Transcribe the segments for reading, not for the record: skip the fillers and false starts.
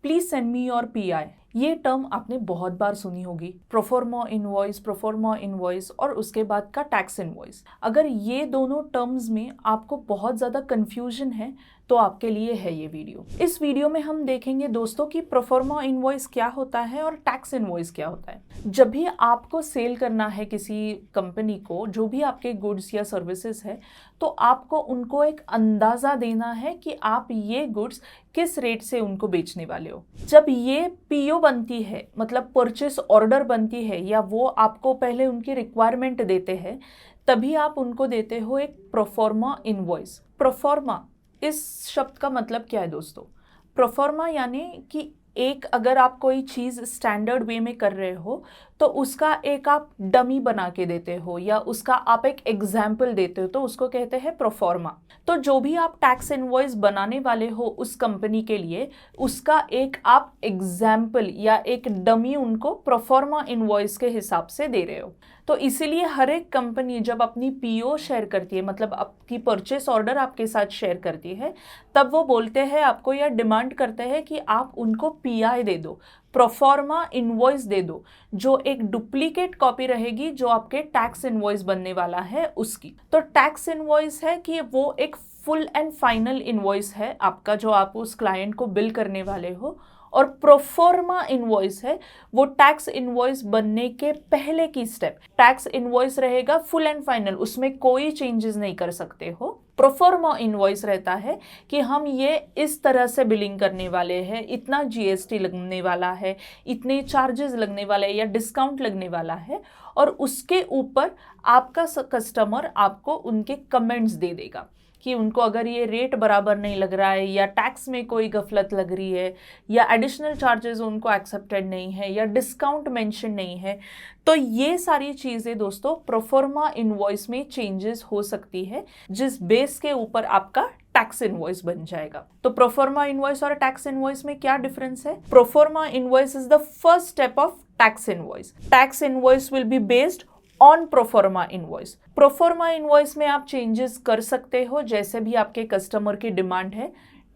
Please send me your pi. ये term आपने बहुत बार सुनी होगी, प्रोफॉर्मा इनवॉइस और उसके बाद का टैक्स इनवॉइस। अगर ये दोनों टर्म्स में आपको बहुत ज़्यादा कंफ्यूजन है तो आपके लिए है ये वीडियो। इस वीडियो में हम देखेंगे दोस्तों कि प्रोफॉर्मा इनवॉइस क्या होता है और टैक्स इनवॉइस क्या होता है। जब भी आपको सेल करना है किसी कंपनी को, जो भी आपके गुड्स या सर्विसेज है, तो आपको उनको एक अंदाज़ा देना है कि आप ये गुड्स किस रेट से उनको बेचने वाले हो। जब ये पीओ बनती है, मतलब परचेस ऑर्डर बनती है, या वो आपको पहले उनकी रिक्वायरमेंट देते हैं, तभी आप उनको देते हो एक प्रोफॉर्मा इनवॉइस। प्रोफॉर्मा इस शब्द का मतलब क्या है दोस्तों? प्रोफॉर्मा यानी कि एक, अगर आप कोई चीज़ स्टैंडर्ड वे में कर रहे हो तो उसका एक आप डमी बना के देते हो या उसका आप एक एग्जाम्पल देते हो, तो उसको कहते हैं प्रोफॉर्मा। तो जो भी आप टैक्स इनवॉइस बनाने वाले हो उस कंपनी के लिए, उसका एक आप एग्जाम्पल या एक डमी उनको प्रोफॉर्मा इनवॉइस के हिसाब से दे रहे हो। तो इसीलिए हर एक कंपनी जब अपनी पीओ शेयर करती है, मतलब आपकी परचेस ऑर्डर आपके साथ शेयर करती है, तब वो बोलते हैं आपको या डिमांड करते हैं कि आप उनको पीआई दे दो, प्रोफॉर्मा इनवॉइस दे दो, जो एक डुप्लीकेट कॉपी रहेगी जो आपके टैक्स इनवॉइस बनने वाला है उसकी। तो टैक्स इनवॉइस है कि वो एक फुल एंड फाइनल इनवॉइस है आपका, जो आप उस क्लाइंट को बिल करने वाले हो। और प्रोफॉर्मा इनवॉइस है वो टैक्स इनवॉइस बनने के पहले की स्टेप। टैक्स इनवॉइस रहेगा फुल एंड फाइनल, उसमें कोई चेंजेस नहीं कर सकते हो। प्रोफॉर्मा इनवॉइस रहता है कि हम ये इस तरह से बिलिंग करने वाले हैं, इतना जीएसटी लगने वाला है, इतने चार्जेस लगने वाले हैं या डिस्काउंट लगने वाला है, और उसके ऊपर आपका कस्टमर आपको उनके कमेंट्स दे देगा कि उनको अगर ये रेट बराबर नहीं लग रहा है, या टैक्स में कोई गफलत लग रही है, या एडिशनल चार्जेस उनको एक्सेप्टेड नहीं है, या डिस्काउंट मेंशन नहीं है। तो ये सारी चीज़ें दोस्तों प्रोफॉर्मा इनवॉइस में चेंजेस हो सकती है, जिस बेस के ऊपर आपका टैक्स इनवॉइस बन जाएगा। तो प्रोफॉर्मा इनवॉइस और टैक्स इनवॉइस में क्या डिफरेंस है? Proforma invoice is the first step of tax invoice. Tax invoice will be based on proforma invoice. Proforma invoice में आप चेंजेस कर सकते हो जैसे भी आपके कस्टमर की डिमांड है।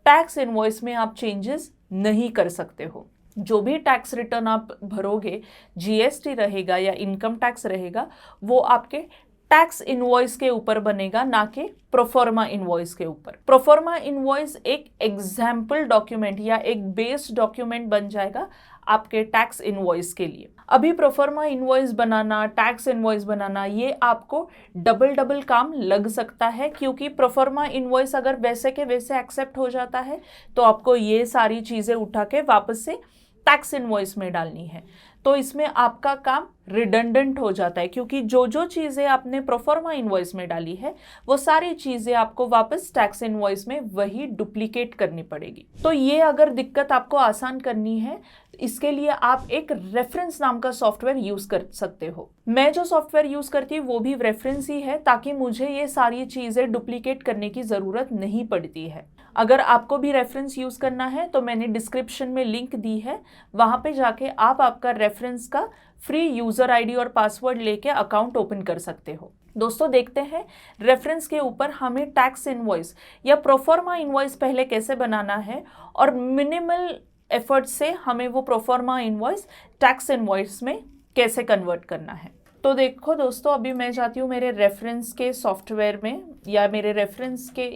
टैक्स इनवॉइस में आप चेंजेस नहीं कर सकते हो। जो भी टैक्स रिटर्न आप भरोगे, जीएसटी रहेगा या इनकम टैक्स रहेगा, वो आपके टैक्स इनवॉइस के ऊपर बनेगा, ना कि प्रोफॉर्मा इनवॉइस के ऊपर। प्रोफॉर्मा इनवॉइस एक एग्जाम्पल डॉक्यूमेंट या एक बेस डॉक्यूमेंट बन जाएगा आपके टैक्स इनवॉइस के लिए। अभी प्रोफॉर्मा इनवॉइस बनाना, टैक्स इनवॉइस बनाना, ये आपको डबल काम लग सकता है, क्योंकि प्रोफॉर्मा इनवॉइस अगर वैसे के वैसे एक्सेप्ट हो जाता है तो आपको ये सारी चीज़ें उठा के वापस से टैक्स इनवॉइस में डालनी है। तो इसमें आपका काम रिडंडेंट हो जाता है, क्योंकि जो चीज़ें आपने प्रोफॉर्मा इनवॉइस में डाली है वो सारी चीज़ें आपको वापस टैक्स इनवॉइस में वही डुप्लीकेट करनी पड़ेगी। तो ये अगर दिक्कत आपको आसान करनी है, इसके लिए आप एक रेफरेंस नाम का सॉफ्टवेयर यूज़ कर सकते हो। मैं जो सॉफ्टवेयर यूज़ करती हूँ वो भी रेफरेंस ही है, ताकि मुझे ये सारी चीज़ें डुप्लीकेट करने की ज़रूरत नहीं पड़ती है। अगर आपको भी रेफरेंस यूज़ करना है तो मैंने डिस्क्रिप्शन में लिंक दी है, वहाँ पे जाके आप आपका रेफरेंस का फ्री यूज़र आईडी और पासवर्ड लेके अकाउंट ओपन कर सकते हो। दोस्तों देखते हैं रेफरेंस के ऊपर हमें टैक्स इनवॉइस या प्रोफॉर्मा इनवॉइस पहले कैसे बनाना है, और मिनिमल एफर्ट से हमें वो प्रोफॉर्मा इनवॉइस टैक्स इनवॉइस में कैसे कन्वर्ट करना है। तो देखो दोस्तों, अभी मैं जाती हूँ मेरे रेफरेंस के सॉफ्टवेयर में या मेरे रेफरेंस के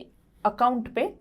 अकाउंट पे।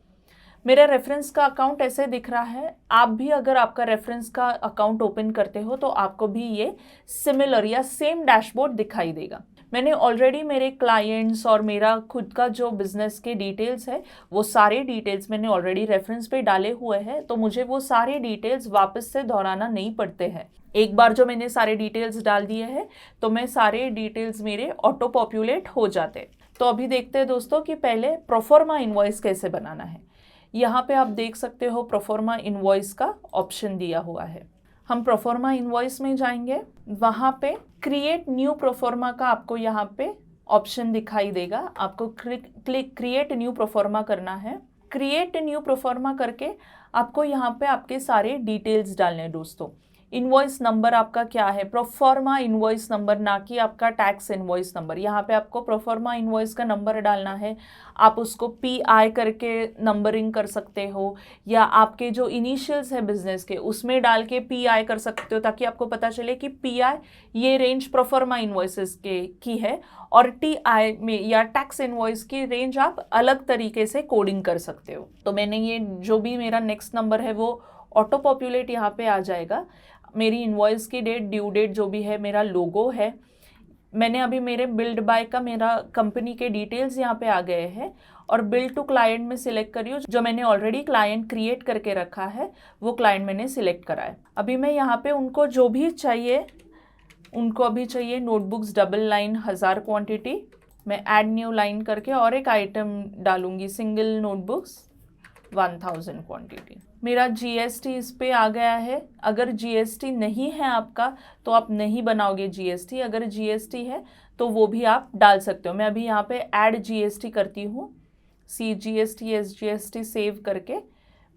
मेरा रेफरेंस का अकाउंट ऐसे दिख रहा है। आप भी अगर आपका रेफरेंस का अकाउंट ओपन करते हो तो आपको भी ये सिमिलर या सेम डैशबोर्ड दिखाई देगा। मैंने ऑलरेडी मेरे क्लाइंट्स और मेरा खुद का जो बिजनेस के डिटेल्स है, वो सारे डिटेल्स मैंने ऑलरेडी रेफरेंस पे डाले हुए हैं, तो मुझे वो सारे डिटेल्स वापस से दोहराना नहीं पड़ते हैं। एक बार जो मैंने सारे डिटेल्स डाल दिए हैं तो मैं सारे डिटेल्स मेरे ऑटो पॉपुलेट हो जाते। तो अभी देखते हैं दोस्तों कि पहले प्रोफॉर्मा इनवॉइस कैसे बनाना है। यहाँ पे आप देख सकते हो प्रोफॉर्मा इनवॉइस का ऑप्शन दिया हुआ है। हम प्रोफॉर्मा इनवॉइस में जाएंगे, वहाँ पे क्रिएट न्यू प्रोफॉर्मा का आपको यहाँ पे ऑप्शन दिखाई देगा। आपको क्रिएट न्यू प्रोफॉर्मा करना है। क्रिएट न्यू प्रोफॉर्मा करके आपको यहाँ पे आपके सारे डिटेल्स डालने हैं दोस्तों। इनवॉइस नंबर आपका क्या है, प्रोफॉर्मा इनवॉइस नंबर, ना कि आपका टैक्स इनवॉइस नंबर। यहाँ पे आपको प्रोफॉर्मा इनवॉइस का नंबर डालना है। आप उसको PI करके नंबरिंग कर सकते हो, या आपके जो इनिशियल्स है बिजनेस के उसमें डाल के PI कर सकते हो, ताकि आपको पता चले कि PI ये रेंज प्रोफॉर्मा इनवॉइसेस के की है, और TI में या टैक्स इनवॉइस की रेंज आप अलग तरीके से कोडिंग कर सकते हो। तो मैंने ये जो भी मेरा नेक्स्ट नंबर है वो ऑटो पॉपुलेट यहाँ पे आ जाएगा। मेरी इनवॉइस की डेट, ड्यू डेट जो भी है, मेरा लोगो है। मैंने अभी मेरे बिल्ड बाय का मेरा कंपनी के डिटेल्स यहाँ पे आ गए हैं, और बिल्ड टू क्लाइंट में सिलेक्ट करी हूँ। जो मैंने ऑलरेडी क्लाइंट क्रिएट करके रखा है वो क्लाइंट मैंने सिलेक्ट करा है। अभी मैं यहाँ पे उनको जो भी चाहिए, उनको अभी चाहिए नोटबुक्स डबल लाइन 1000 क्वांटिटी। मैं ऐड न्यू लाइन करके और एक आइटम डालूंगी, सिंगल नोटबुक्स 1000 क्वांटिटी। मेरा GST इस पे आ गया है। अगर GST नहीं है आपका तो आप नहीं बनाओगे GST, अगर GST है तो वो भी आप डाल सकते हो। मैं अभी यहाँ पे ऐड GST करती हूँ, CGST SGST सेव करके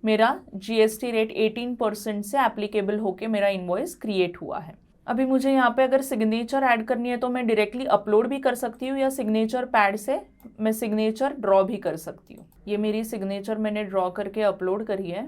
मेरा GST रेट 18% से एप्लीकेबल होके मेरा इनवॉइस क्रिएट हुआ है। अभी मुझे यहाँ पे अगर सिग्नेचर ऐड करनी है तो मैं डायरेक्टली अपलोड भी कर सकती हूँ, या सिग्नेचर पैड से मैं सिग्नेचर ड्रॉ भी कर सकती हूँ। ये मेरी सिग्नेचर मैंने ड्रॉ करके अपलोड करी है।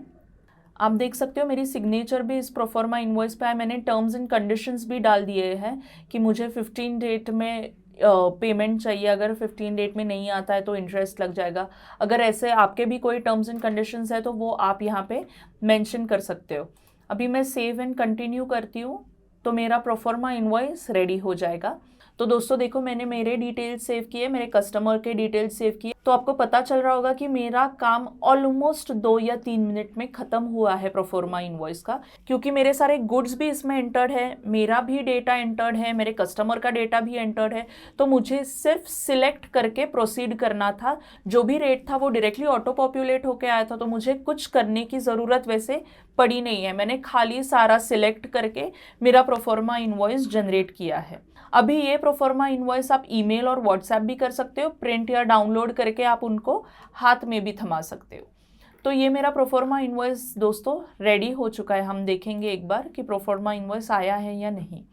आप देख सकते हो मेरी सिग्नेचर भी इस प्रोफॉर्मा इनवॉइस पे है। मैंने टर्म्स एंड कंडीशंस भी डाल दिए हैं कि मुझे 15 डेट में पेमेंट चाहिए, अगर 15 डेट में नहीं आता है तो इंटरेस्ट लग जाएगा। अगर ऐसे आपके भी कोई टर्म्स एंड कंडीशंस है तो वो आप यहाँ पे मेंशन कर सकते हो। अभी मैं सेव एंड कंटिन्यू करती हूँ तो मेरा प्रोफॉर्मा इनवॉइस रेडी हो जाएगा। तो दोस्तों देखो, मैंने मेरे डिटेल्स सेव किए, मेरे कस्टमर के डिटेल्स सेव किए, तो आपको पता चल रहा होगा कि मेरा काम ऑलमोस्ट 2 या 3 मिनट में खत्म हुआ है प्रोफॉर्मा इनवॉइस का, क्योंकि मेरे सारे गुड्स भी इसमें एंटर्ड है, मेरा भी डेटा एंटर्ड है, मेरे कस्टमर का डेटा भी एंटर्ड है। तो मुझे सिर्फ सिलेक्ट करके प्रोसीड करना था। जो भी रेट था वो डायरेक्टली ऑटो पॉपुलेट होके आया था, तो मुझे कुछ करने की ज़रूरत वैसे पड़ी नहीं है। मैंने खाली सारा सिलेक्ट करके मेरा प्रोफॉर्मा इनवॉइस जनरेट किया है। अभी ये प्रोफॉर्मा इनवॉइस आप ईमेल और व्हाट्सएप भी कर सकते हो, प्रिंट या डाउनलोड करके आप उनको हाथ में भी थमा सकते हो। तो ये मेरा प्रोफॉर्मा इनवॉइस दोस्तों रेडी हो चुका है। हम देखेंगे एक बार कि प्रोफॉर्मा इनवॉइस आया है या नहीं।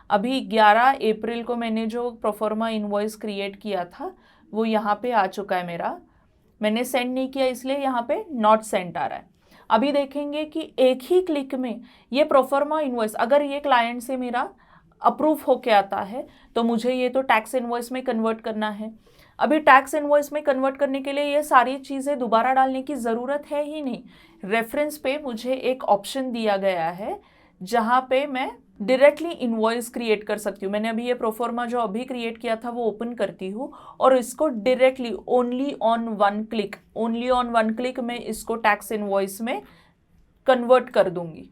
अभी 11 अप्रैल को मैंने जो प्रोफॉर्मा इनवॉइस क्रिएट किया था वो यहाँ पे आ चुका है मेरा। मैंने सेंड नहीं किया इसलिए यहाँ पे नॉट सेंड आ रहा है। अभी देखेंगे कि एक ही क्लिक में ये प्रोफॉर्मा इनवॉइस, अगर ये क्लाइंट से मेरा अप्रूव होके आता है तो मुझे ये तो टैक्स इनवॉइस में कन्वर्ट करना है। अभी टैक्स इनवॉइस में कन्वर्ट करने के लिए ये सारी चीज़ें दोबारा डालने की ज़रूरत है ही नहीं। रेफरेंस पे मुझे एक ऑप्शन दिया गया है जहाँ पे मैं डायरेक्टली इनवॉइस क्रिएट कर सकती हूँ। मैंने अभी ये प्रोफॉर्मा जो अभी क्रिएट किया था वो ओपन करती हूँ, और इसको directly only on one click मैं इसको टैक्स इनवॉइस में कन्वर्ट कर दूंगी।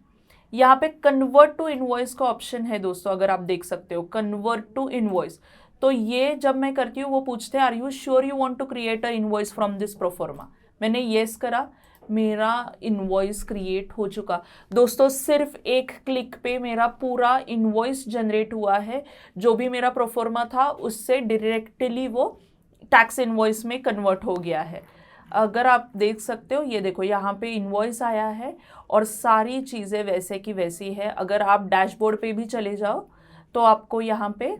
यहाँ पे कन्वर्ट टू इनवॉइस का ऑप्शन है दोस्तों, अगर आप देख सकते हो कन्वर्ट टू इनवॉइस। तो ये जब मैं करती हूँ वो पूछते हैं are you sure you want to create a invoice from this proforma. मैंने येस करा, मेरा इनवॉइस क्रिएट हो चुका दोस्तों। सिर्फ एक क्लिक पे मेरा पूरा इनवॉइस जनरेट हुआ है। जो भी मेरा प्रोफॉर्मा था उससे डायरेक्टली वो टैक्स इनवॉइस में कन्वर्ट हो गया है। अगर आप देख सकते हो, ये देखो यहाँ पे इनवॉइस आया है और सारी चीज़ें वैसे की वैसी है। अगर आप डैशबोर्ड पे भी चले जाओ तो आपको यहाँ पे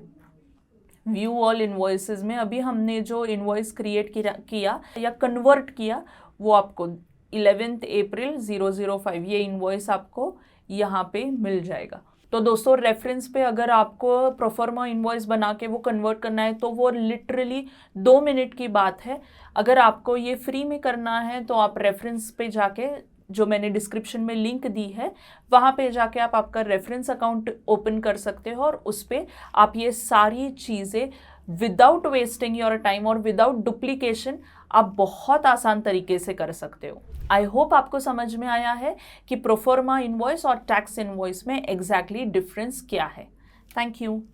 व्यू ऑल इनवॉइसेस में अभी हमने जो इनवॉइस क्रिएट किया या कन्वर्ट किया वो आपको 11 अप्रैल 005 ये इनवॉइस आपको यहाँ पे मिल जाएगा। तो दोस्तों रेफरेंस पे अगर आपको प्रोफॉर्मा इनवॉइस बना के वो कन्वर्ट करना है तो वो लिटरली 2 मिनट की बात है। अगर आपको ये फ्री में करना है तो आप रेफरेंस पे जाके, जो मैंने डिस्क्रिप्शन में लिंक दी है, वहाँ पे जाके आप आपका रेफरेंस अकाउंट ओपन कर सकते हो, और उस पर आप ये सारी चीज़ें विदाउट वेस्टिंग योर टाइम और विदाउट डुप्लीकेशन आप बहुत आसान तरीके से कर सकते हो। आई होप आपको समझ में आया है कि प्रोफॉर्मा इनवॉइस और टैक्स इनवॉइस में एग्जैक्टली डिफरेंस क्या है। Thank you.